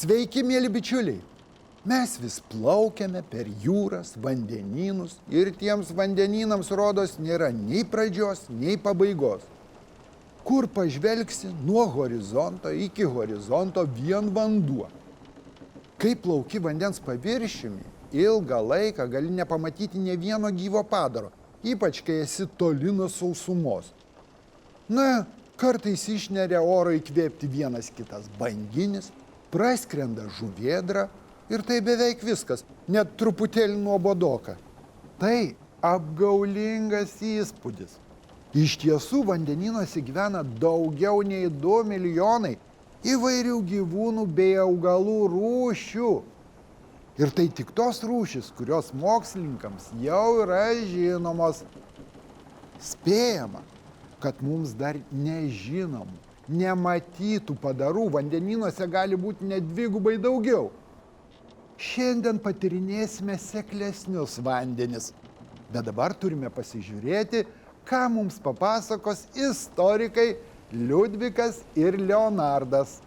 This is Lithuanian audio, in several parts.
Sveiki, mėly bičiuliai! Mes vis plaukiame per jūras, vandenynus ir tiems vandenynams rodos nėra nei pradžios, nei pabaigos. Kur pažvelgsi, nuo horizonto iki horizonto vien vanduo. Kai plauki vandens paviršiumi, ilgą laiką gali nepamatyti nė vieno gyvo padaro, ypač kai esi toli nuo sausumos. Na, kartais išneria oro įkvėpti vienas kitas banginis, praskrenda žuvėdra ir tai beveik viskas, net truputėlį nuobodoka. Tai apgaulingas įspūdis. Iš tiesų vandenynuose gyvena daugiau nei 2 milijonai įvairių gyvūnų bei augalų rūšių. Ir tai tik tos rūšys, kurios mokslininkams jau yra žinomos. Spėjama, kad mums dar nežinomų, nematytų padarų vandenynuose gali būti net dvigubai daugiau. Šiandien patyrinėsime seklesnius vandenis, bet dabar turime pasižiūrėti, ką mums papasakos istorikai Liudvikas ir Leonardas.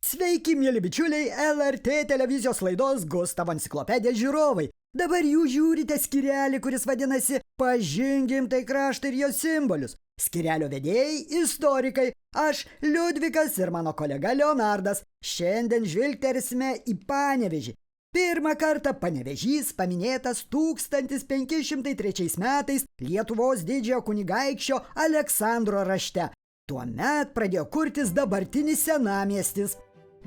Sveiki, mėly bičiuliai, LRT televizijos laidos Gustavo enciklopedija žiūrovai. Dabar jūs žiūrite skyrelį, kuris vadinasi Pažink gimtąjį kraštą ir jo simbolius. Skyrelio vedėjai – istorikai. Aš Liudvikas ir mano kolega Leonardas. Šiandien žvilgtersime į Panevėžį. Pirmą kartą Panevėžys paminėtas 1503 metais Lietuvos didžiojo kunigaikščio Aleksandro rašte. Tuomet pradėjo kurtis dabartinis senamiestis.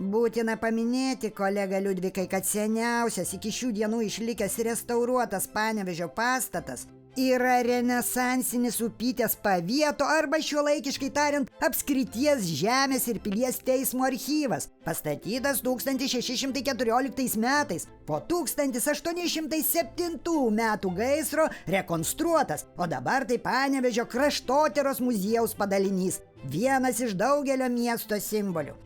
Būtina paminėti, kolega Liudvikai, kad seniausias iki šių dienų išlikęs restauruotas Panevėžio pastatas yra renesansinis Upytės pavieto arba šiuolaikiškai tariant apskrities žemės ir pilies teismo archyvas, pastatytas 1614 metais, po 1807 metų gaisro rekonstruotas, o dabar tai Panevėžio kraštotyros muziejaus padalinys, vienas iš daugelio miesto simbolių.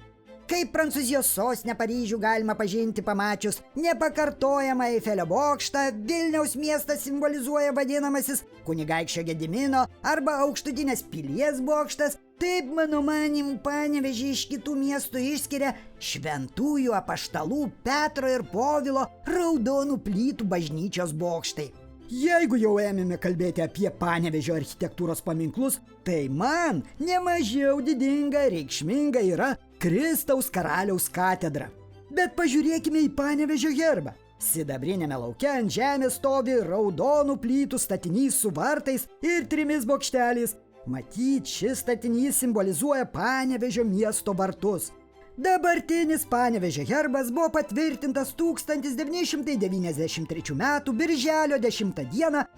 Kaip Prancūzijos sostinę Paryžių galima pažinti pamačius nepakartojamą Eifelio bokštą, Vilniaus miestas simbolizuoja vadinamasis kunigaikščio Gedimino arba aukštutinės pilies bokštas, taip mano manymu Panevėžį iš kitų miestų išskiria šventųjų apaštalų Petro ir Povilo raudonų plytų bažnyčios bokštai. Jeigu jau ėmėme kalbėti apie Panevėžio architektūros paminklus, tai man nemažiau didinga, reikšminga yra Kristaus karaliaus katedra. Bet pažiūrėkime į Panevėžio herbą. Sidabrinėme lauke ant žemės stovi raudonų plytų statinys su vartais ir 3 bokšteliais. Matyt, šis statinys simbolizuoja Panevėžio miesto vartus. Dabartinis Panevėžio herbas buvo patvirtintas 1993 m. birželio 10 d.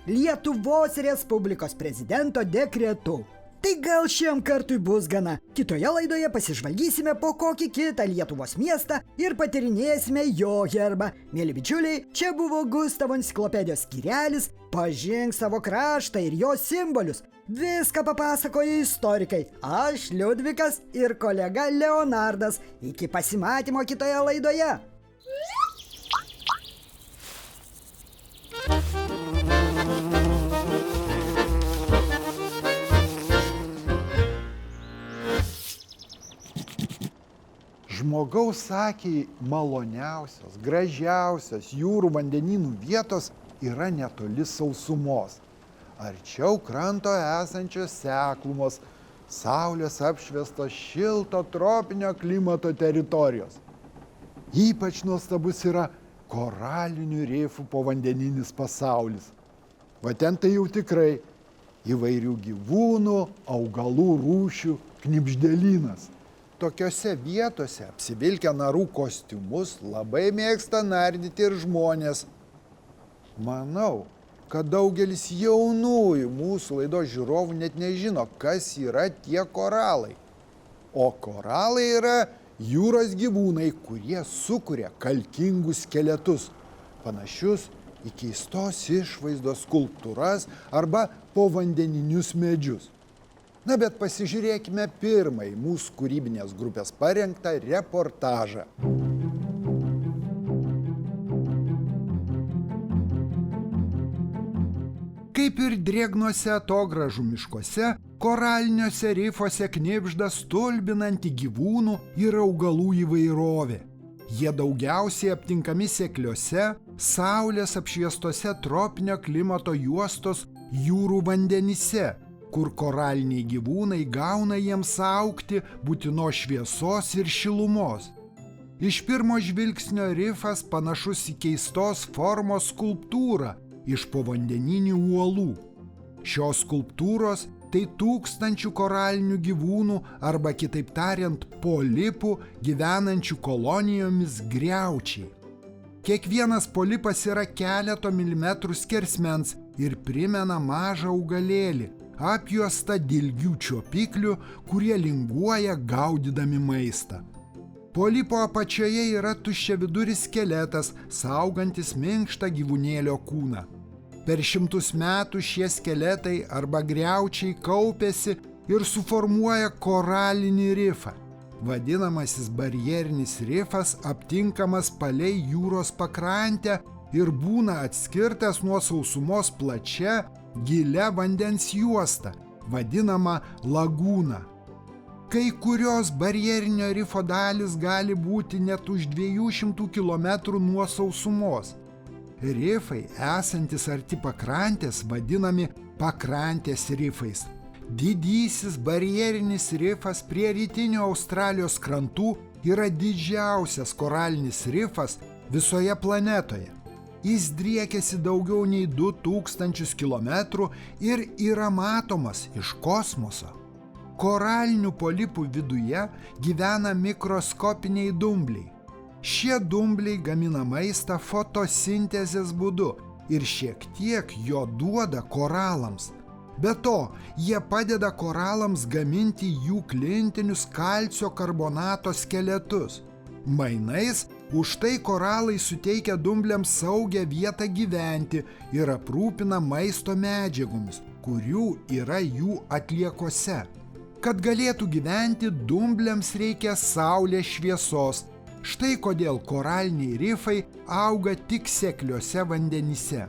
Lietuvos Respublikos prezidento dekretu. Tai gal šiam kartui bus gana. Kitoje laidoje pasižvalgysime po kokį kitą Lietuvos miestą ir patyrinėsime jo herbą. Mėly bičiuliai, čia buvo Gustavo enciklopedijos skyrelis Pažink savo kraštą ir jo simbolius. Viską papasakoja istorikai. Aš Liudvikas ir kolega Leonardas. Iki pasimatymo kitoje laidoje. Žmogaus akiai maloniausios, gražiausios jūrų vandenynų vietos yra netoli sausumos. Arčiau kranto esančios seklumos, saulės apšviestos šilto tropinio klimato teritorijos. Ypač nuostabus yra koralinių rifų povandeninis pasaulis. Va ten tai jau tikrai įvairių gyvūnų, augalų rūšių knibždėlynas. Tokiose vietose apsivilkę narų kostiumus labai mėgsta nardyti ir žmonės. Manau, kad daugelis jaunųjų mūsų laidos žiūrovų net nežino, kas yra tie koralai. O koralai yra jūros gyvūnai, kurie sukuria kalkingus skeletus, panašius į keistos išvaizdos skulptūras arba povandeninius medžius. Na, bet pasižiūrėkime pirmąjį mūsų kūrybinės grupės parengtą reportažą. Kaip ir drėgnuose atogražų miškuose, koraliniuose rifuose knibžda stulbinanti gyvūnų ir augalų įvairovė. Jie daugiausiai aptinkami sekliuose, saulės apšviestose tropinio klimato juostos jūrų vandenyse, kur koraliniai gyvūnai gauna jiems augti būtinos šviesos ir šilumos. Iš pirmo žvilgsnio rifas panašus į keistos formos skulptūrą iš povandeninių uolų. Šios skulptūros tai tūkstančių koralinių gyvūnų arba kitaip tariant polipų gyvenančių kolonijomis griaučiai. Kiekvienas polipas yra keleto milimetrų skersmens ir primena mažą augalėlį, apjuostą dilgių čiuopiklių, kurie linguoja gaudydami maistą. Polipo apačioje yra tuščiaviduris skeletas, saugantis minkštą gyvūnėlio kūną. Per 100 metų šie skeletai arba griaučiai kaupėsi ir suformuoja koralinį rifą. Vadinamasis barjerinis rifas aptinkamas palei jūros pakrantę ir būna atskirtas nuo sausumos plačia, gilia vandens juosta, vadinama lagūna. Kai kurios barjerinio rifo dalys gali būti net už 200 km nuo sausumos. Rifai, esantis arti pakrantės, vadinami pakrantės rifais. Didysis barjerinis rifas prie rytinių Australijos krantų yra didžiausias koralinis rifas visoje planetoje. Jis driekiasi daugiau nei 2000 km ir yra matomas iš kosmoso. Koralinių polipų viduje gyvena mikroskopiniai dumbliai. Šie dumbliai gamina maistą fotosintezės būdu ir šiek tiek jo duoda koralams. Be to, jie padeda koralams gaminti jų klintinius kalcio karbonato skeletus. Mainais už tai koralai suteikia dumbliams saugią vietą gyventi ir aprūpina maisto medžiagomis, kurių yra jų atliekose. Kad galėtų gyventi, dumbliams reikia saulės šviesos. Štai kodėl koraliniai rifai auga tik sekliuose vandenyse.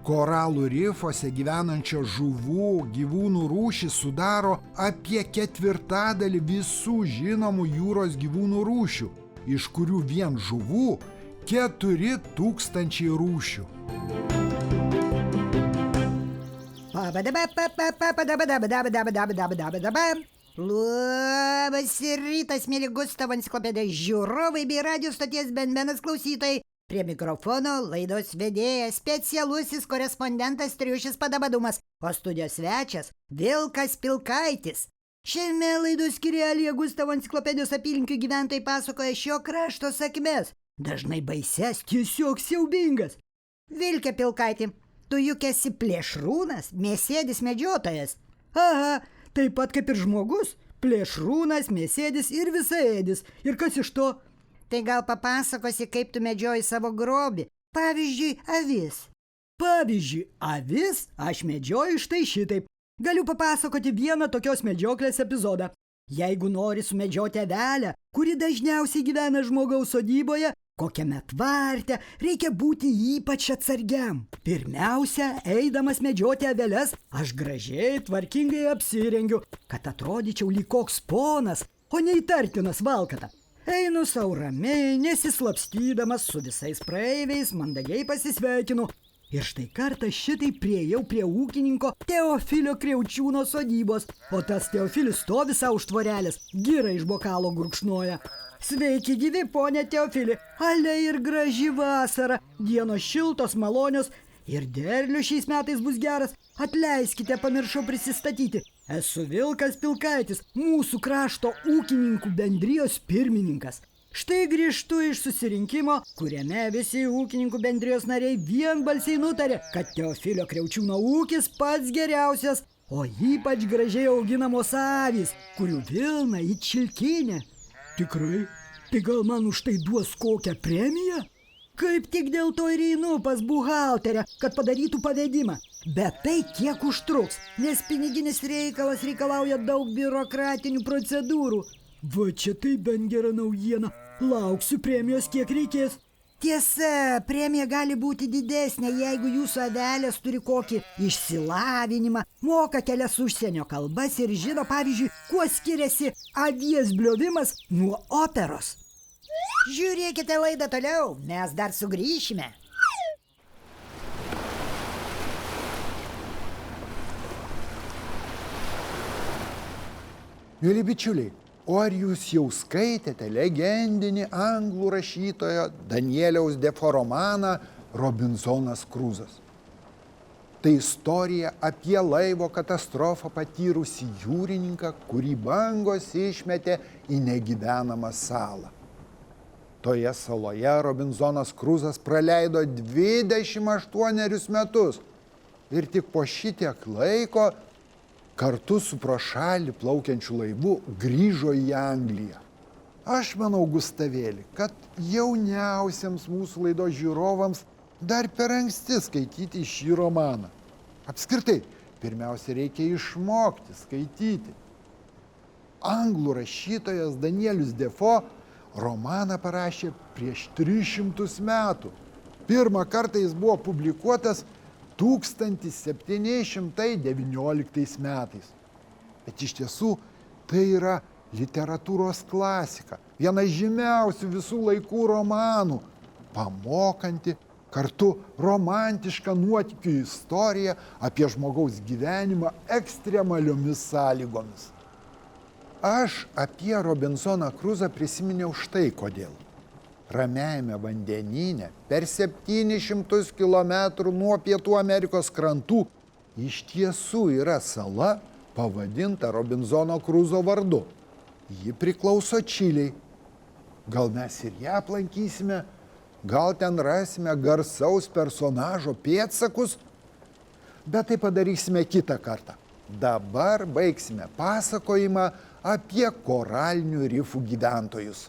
Koralų rifuose gyvenančios žuvų, gyvūnų rūšys sudaro apie 1/4 visų žinomų jūros gyvūnų rūšių, iš kurių vien žuvų 4000 rūšių. Labas rytas, mėly Gustavo enciklopedijos žiūrovai bei radijos stoties Benbenas klausytojai. Prie mikrofono laidos vedėjas specialusis korespondentas Triušis Padabadumas, o studijos svečias Vilkas Pilkaitis. Šiame laidos skyrelyje Gustavo enciklopedijos apylinkių gyventojai pasakoja šio krašto sakmes, dažnai baises, tiesiog siaubingas. Vilke Pilkaiti, tu juk esi plėšrūnas, mėsėdis medžiotojas. Aha, taip pat kaip ir žmogus, plėšrūnas, mėsėdis ir visaėdis. Ir kas iš to? Tai gal papasakosi, kaip tu medžioji savo grobį, pavyzdžiui, avis. Pavyzdžiui, avis aš medžioju štai šitaip. Galiu papasakoti vieną tokios medžioklės epizodą. Jeigu nori sumedžioti avelę, kuri dažniausiai gyvena žmogaus sodyboje, kokiame tvarte, reikia būti ypač atsargiam. Pirmiausia, eidamas medžioti aveles, aš gražiai, tvarkingai apsirengiu, kad atrodyčiau lyg koks ponas, o neįtartinas valkata. Einu sau ramiai, nesislapstydamas su visais praeiviais, mandagiai pasisveikinu. Ir štai kartą šitai priėjau prie ūkininko Teofilio Kriaučiūno sodybos, o tas Teofilis stovi sau už tvorelės, girą iš bokalo gurkšnoja. Sveiki gyvi, ponė Teofili, ale ir graži vasara, dienos šiltos, malonios, Ir derlius šiais metais bus geras. Atleiskite, pamiršau prisistatyti. Esu Vilkas Pilkaitis, mūsų krašto ūkininkų bendrijos pirmininkas. Štai grįžtu iš susirinkimo, kuriame visi ūkininkų bendrijos nariai vienbalsiai nutarė, kad Teofilio Kriaučiūno ūkis pats geriausias, o ypač gražiai auginamos avys, kurių vilna it šilkinė. Tikrai? Tai gal man už tai duos kokią premiją? Kaip tik dėl to ir einu pas buhalterę, kad padarytų pavedimą. Bet tai kiek užtruks, nes piniginis reikalas reikalauja daug biurokratinių procedūrų. Va čia tai bent gera naujiena. Lauksiu premijos kiek reikės. Tiesa, premija gali būti didesnė, jeigu jūsų avelės turi kokį išsilavinimą, moka kelias užsienio kalbas ir žino, pavyzdžiui, kuo skiriasi avies bliovimas nuo operos. Žiūrėkite laidą toliau, mes dar sugrįšime. Mėly bičiuliai, o ar jūs jau skaitėte legendinį anglų rašytojo Danieliaus Defo romaną Robinzonas Kruzas? Tai istorija apie laivo katastrofą patyrusį jūrininką, kurį bangos išmetė į negyvenamą salą. Toje saloje Robinzonas Kruzas praleido 28 metus ir tik po šitiek laiko kartu su pro šalį plaukiančiu laivu grįžo į Angliją. Aš manau, Gustavėli, kad jauniausiems mūsų laidos žiūrovams dar per anksti skaityti šį romaną. Apskritai, pirmiausia, reikia išmokti skaityti. Anglų rašytojas Danielius Defo romaną parašė prieš 300 metų. Pirmą kartą jis buvo publikuotas 1719 metais. Bet iš tiesų tai yra literatūros klasika, viena žymiausių visų laikų romanų, pamokanti kartu romantišką nuotykių istoriją apie žmogaus gyvenimą ekstremaliomis sąlygomis. Aš apie Robinzoną Kruzą prisiminiau štai kodėl. Ramiajame vandenyne per 700 km nuo Pietų Amerikos krantų iš tiesų yra sala pavadinta Robinzono Kruzo vardu. Ji priklauso Čilei. Gal mes ir ją aplankysime, gal ten rasime garsaus personažo pėdsakus, bet tai padarysime kitą kartą. Dabar baigsime pasakojimą apie koralinių rifų gyventojus.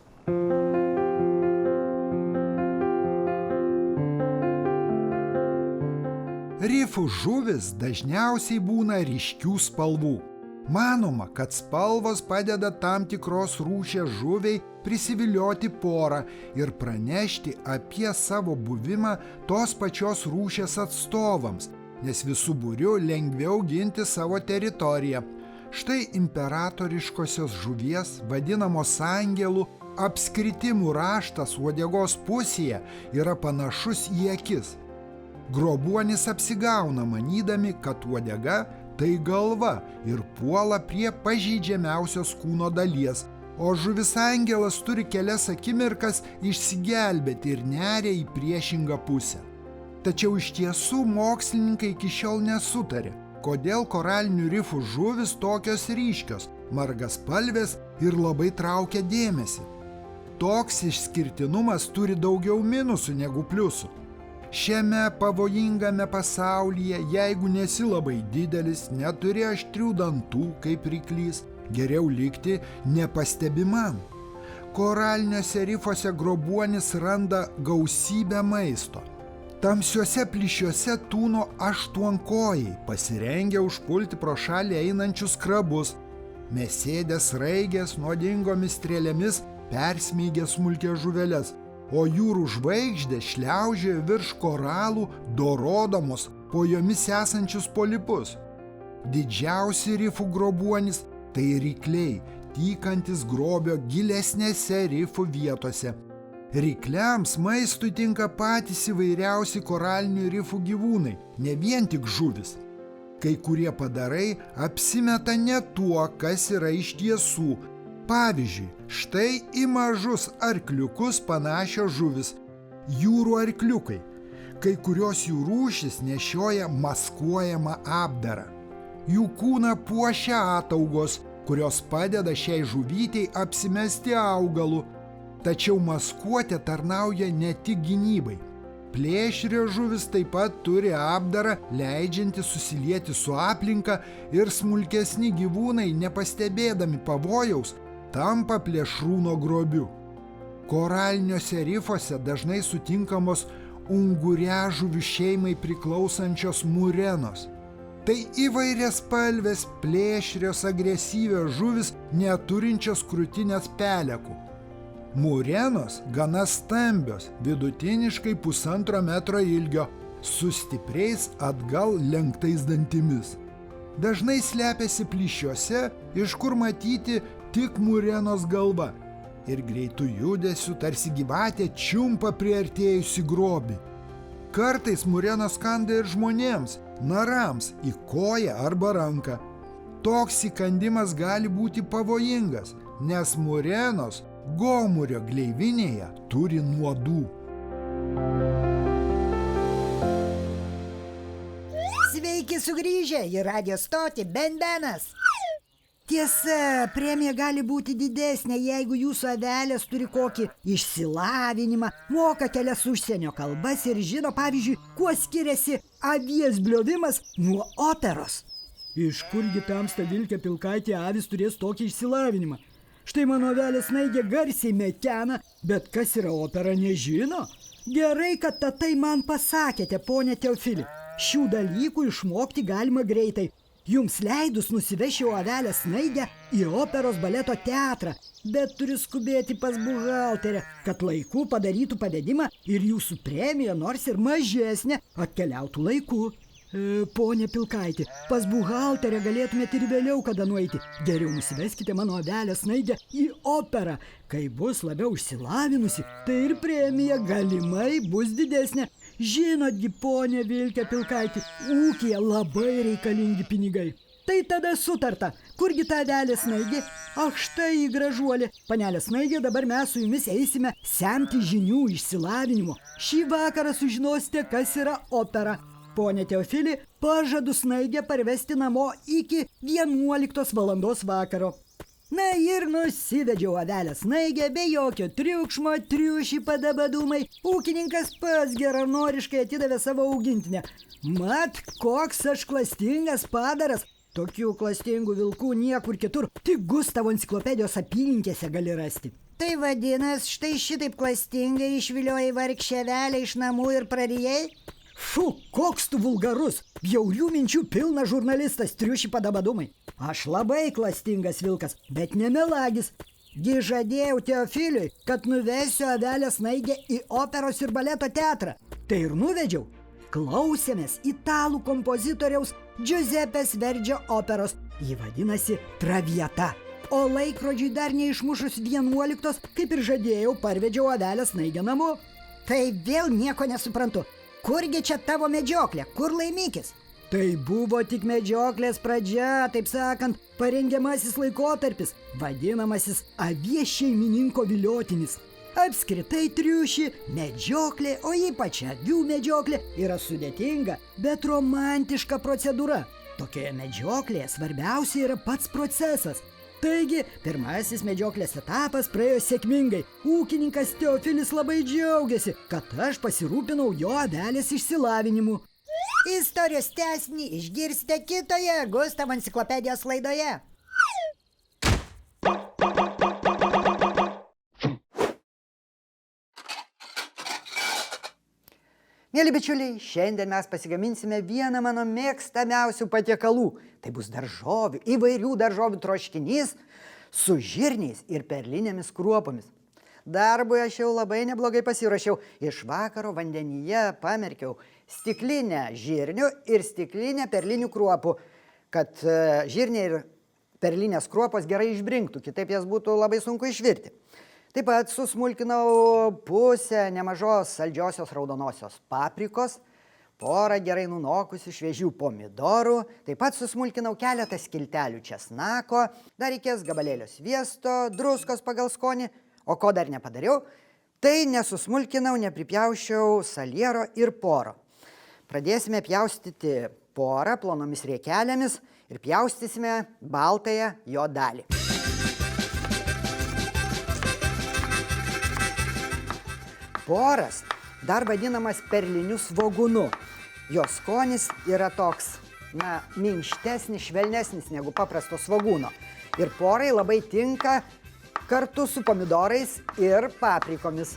Rifų žuvis dažniausiai būna ryškių spalvų. Manoma, kad spalvos padeda tam tikros rūšies žuviai prisivilioti porą ir pranešti apie savo buvimą tos pačios rūšies atstovams, nes visų būrių lengviau ginti savo teritoriją. Štai imperatoriškosios žuvies, vadinamos angelų, apskritimų raštas uodegos pusėje yra panašus į akis. Grobuonis apsigauna, manydami, kad uodega tai galva ir puola prie pažeidžiamiausios kūno dalies, o žuvis angelas turi kelias akimirkas išsigelbėti ir neria į priešingą pusę. Tačiau iš tiesų mokslininkai iki šiol nesutarė, kodėl koralinių rifų žuvis tokios ryškios, margaspalvės ir labai traukia dėmesį. Toks išskirtinumas turi daugiau minusų negu pliusų. Šiame pavojingame pasaulyje, jeigu nesi labai didelis, neturi aštrių dantų kaip ryklys, geriau likti nepastebimam. Koraliniuose rifuose grobuonis randa gausybę maisto. Tamsiuose plyšiuose tūno aštuonkojai, pasirengę užpulti pro šalį einančius krabus. Mėsėdės raigės nuodingomis strėlėmis persmeigė smulkias žuveles, o jūrų žvaigždės šliaužiojo virš koralų, dorodamos po jomis esančius polipus. Didžiausi rifų grobuonis tai rykliai, tykantis grobio gilesnėse rifų vietose. Rykliams maistui tinka patys įvairiausi koralinių rifų gyvūnai, ne vien tik žuvis. Kai kurie padarai apsimeta ne tuo, kas yra iš tiesų. Pavyzdžiui, štai į mažus arkliukus panašios žuvis – jūrų arkliukai. kai kurios jų rūšys nešioja maskuojamą apdarą. Jų kūną puošia ataugos, kurios padeda šiai žuvytei apsimesti augalu, tačiau maskuotė tarnauja ne tik gynybai. Plėšrios žuvis taip pat turi apdarą, leidžiantį susilieti su aplinka ir smulkesni gyvūnai, nepastebėdami pavojaus, tampa plėšrūno grobiu. Koraliniuose rifuose dažnai sutinkamos unguriažuvių šeimai priklausančios murenos. Tai įvairiaspalvės, plėšrios, agresyvios žuvis, neturinčios krūtinės pelekų. Murenos gana stambios, vidutiniškai 1,5 metro ilgio, su stipriais atgal lenktais dantimis. Dažnai slepiasi plyšiuose, iš kur matyti tik murenos galva, ir greitų judesių tarsi gyvatė čiumpa priartėjusi grobį. Kartais murenos kanda ir žmonėms, narams, į koją arba ranką. Toks įkandimas gali būti pavojingas, nes murenos gomurio gleivinėje turi nuodų. Sveiki sugrįžę į radijo stotį Ben Benas. Tiesa, premija gali būti didesnė, jeigu jūsų avelės turi kokį išsilavinimą, moka kelias užsienio kalbas ir žino, pavyzdžiui, kuo skiriasi avies bliovimas nuo operos. Iš kurgi tamsta vilkė pilkaitė avis turės tokį išsilavinimą? Štai mano avelė Snaigė garsiai mekena, bet kas yra opera nežino. Gerai, kad tai man pasakėte, ponė Teofili. Šių dalykų išmokti galima greitai. Jums leidus nusivešiau avelę Snaigę į operos baleto teatrą, bet turiu skubėti pas buhalterę, kad laiku padarytų pavedimą ir jūsų premija, nors ir mažesnė, atkeliautų laiku. Ponė Pilkaitė, pas buhalterę galėtumėte ir vėliau kada nueiti. Geriau nusiveskite mano avelę Snaigę į operą. Kai bus labiau išsilavinusi, tai ir premija galimai bus didesnė. Žinotgi, ponė Vilkė Pilkaitė, ūkyje labai reikalingi pinigai. Tai tada sutarta. Kurgi ta avelė Snaigė? Ach, štai į gražuolė. Panelė Snaigė, dabar mes su jumis eisime semti žinių išsilavinimo. Šį vakarą sužinosite, kas yra opera. Pone Teofili, pažadu Snaigę parvesti namo iki 11 valandos vakaro. Na ir nusivedžiau avelę Snaigę be jokio triukšmo, triušį padabadumai. Ūkininkas pats geranoriškai atidavė savo augintinę. Mat, koks aš klastingas padaras. Tokių klastingų vilkų niekur kitur, tik Gustavo enciklopedijos apylinkėse gali rasti. Tai vadinas, štai šitaip klastingai išviliojai vargšę avelę iš namų ir prarijai? Fu, koks tu vulgarus, bjaurių minčių pilnas žurnalistas, triuši padabadumai. Aš labai klastingas vilkas, bet nemelagis. Gi žadėjau Teofiliui, kad nuvesiu avelę Snaigę į operos ir baleto teatrą. Tai ir nuvedžiau. Klausėmės italų kompozitoriaus Giuseppės Verdžio operos. Ji vadinasi Traviata. O laikrodžiui dar neišmušus 11, kaip ir žadėjau, parvedžiau avelę Snaigę namo. Tai vėl nieko nesuprantu. Kurgi čia tavo medžioklė? Kur laimikis? Tai buvo tik medžioklės pradžia, taip sakant, parengiamasis laikotarpis, vadinamasis avies šeimininko viliotinis. Apskritai triuši, medžioklė, o ypač avių medžioklė yra sudėtinga, bet romantiška procedūra. Tokioje medžioklėje svarbiausia yra pats procesas. Taigi, pirmasis medžioklės etapas praėjo sėkmingai. Ūkininkas Teofilis labai džiaugiasi, kad aš pasirūpinau jo avelės išsilavinimu. Istorijos tęsinį išgirsite kitoje Gustavo enciklopedijos laidoje. Mėly bičiuliai, šiandien mes pasigaminsime vieną mano mėgstamiausių patiekalų. Tai bus daržovių, įvairių daržovių troškinys su žirniais ir perlinėmis kruopomis. Darbui aš jau labai neblogai pasiruošiau. Iš vakaro vandenyje pamerkiau stiklinę žirnių ir stiklinę perlinių kruopų, kad žirniai ir perlinės kruopos gerai išbrinktų, kitaip jas būtų labai sunku išvirti. Taip pat susmulkinau pusę nemažos saldžiosios raudonosios paprikos, porą gerai nunokusių šviežių pomidorų, taip pat susmulkinau keletą skiltelių česnako, dar reikės gabalėlio sviesto, druskos pagal skonį, o ko dar nepadariau, Tai nesusmulkinau, nepripjaušiau saliero ir poro. Pradėsime pjaustyti porą plonomis riekelėmis ir pjaustysime baltąją jo dalį. Poras dar vadinamas perliniu svogūnu. Jo skonis yra toks, minkštesnis, švelnesnis negu paprasto svogūno. Ir porai labai tinka kartu su pomidorais ir paprikomis.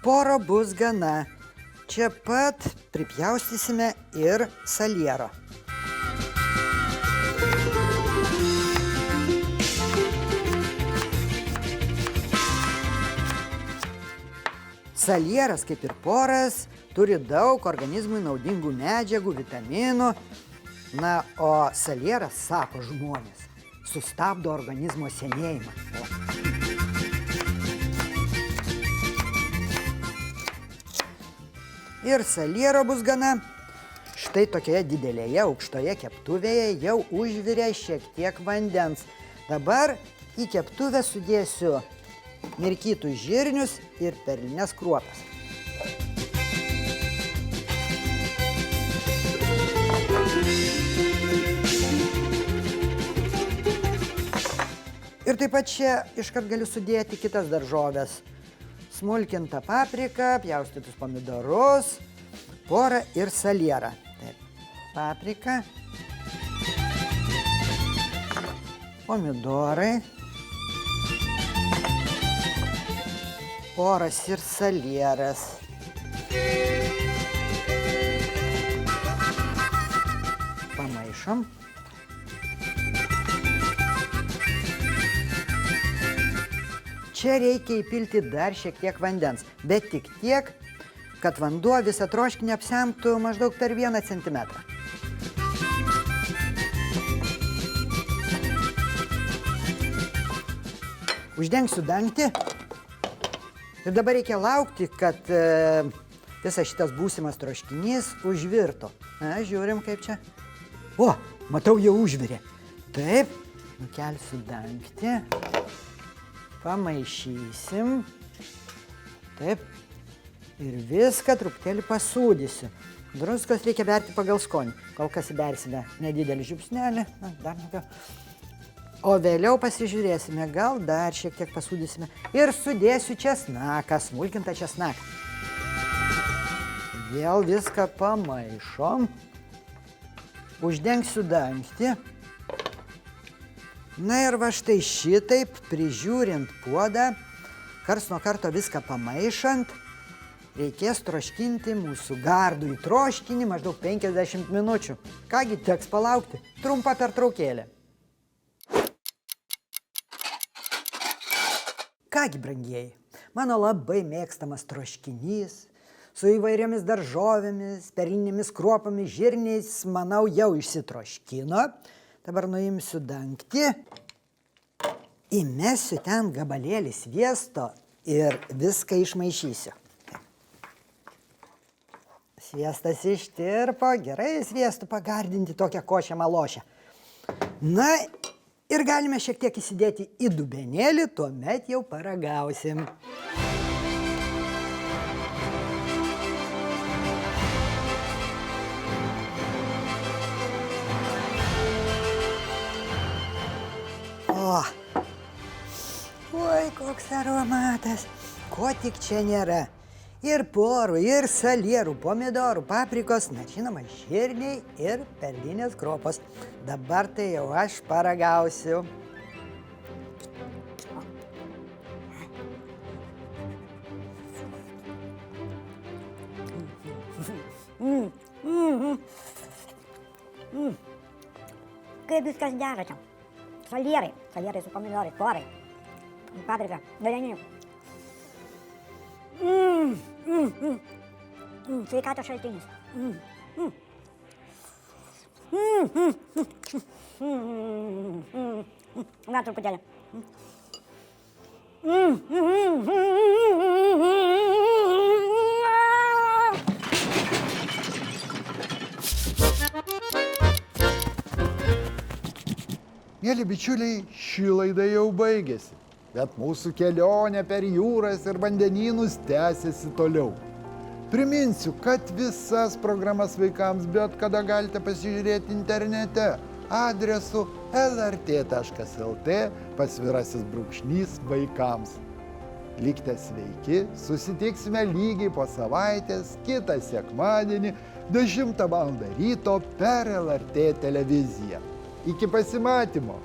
Poro bus gana. Čia pat pripjaustysime ir saliero. Salieras, kaip ir poras, turi daug organizmui naudingų medžiagų, vitaminų. O salieras, sako žmonės, sustabdo organizmo senėjimą. Ir saliero bus gana. Štai tokioje didelėje aukštoje keptuvėje jau užvirė šiek tiek vandens. Dabar į keptuvę sudėsiu mirkytus žirnius ir perlines kruopas. Ir taip pat čia iškart galiu sudėti kitas daržoves. Smulkintą papriką, pjaustytus pomidorus, porą ir salierą. Taip, paprika, pomidorai, poras ir salieras. Pamaišom. Čia reikia įpilti dar šiek tiek vandens, bet tik tiek, kad vanduo visą troškinį apsemtų maždaug per 1 centimetrą. Uždengsiu dangtį ir dabar reikia laukti, kad visas šitas būsimas troškinys užvirtų. Žiūrim, kaip čia. O, matau, jau užvirė. Taip, nukelsiu dangtį. Pamaišysim. Taip. Ir viską truputėlį pasūdysiu. Druskos reikia berti pagal skonį. Kol kas įbersime nedidelį žiupsnelį. Dar daugiau. O vėliau pasižiūrėsime, gal dar šiek tiek pasūdysime. Ir sudėsiu česnaką, smulkintą česnaką. Vėl viską pamaišom. Uždengsiu dangtį. Ir va štai šitaip, prižiūrint puodą, karts nuo karto viską pamaišant, reikės troškinti mūsų gardųjį troškinį maždaug 50 minučių. Kągi, teks palaukti. Trumpa pertraukėlė. Kągi, brangieji, mano labai mėgstamas troškinys su įvairiomis daržovėmis, perlinėmis kruopomis, žirniais, manau, jau išsitroškino. Dabar nuimsiu dangtį, įmesiu ten gabalėlį sviesto ir viską išmaišysiu. Sviestas ištirpo, gerai sviestu pagardinti tokią košę malošę. Ir galime šiek tiek įsidėti į dubenėlį, tuomet jau paragausim. Oi, koks aromatas, ko tik čia nėra. Ir porų, ir salierų, pomidorų, paprikos, žinoma, žirniai ir perlinės kruopos. Dabar tai jau aš paragausiu. Kaip viskas dera čia. Salierai su pomidorais, porai, paprika, veleniai. Sveikatos šaltinis. Dar truputėlį. Mėly bičiuliai, ši laida jau baigėsi, bet mūsų kelionė per jūras ir vandenynus tęsiasi toliau. Priminsiu, kad visas programas vaikams bet kada galite pasižiūrėti internete adresu lrt.lt/vaikams. Likite sveiki, susitiksime lygiai po savaitės, kitą sekmadienį, 10 val. Ryto per LRT televiziją. Iki pasimatymo!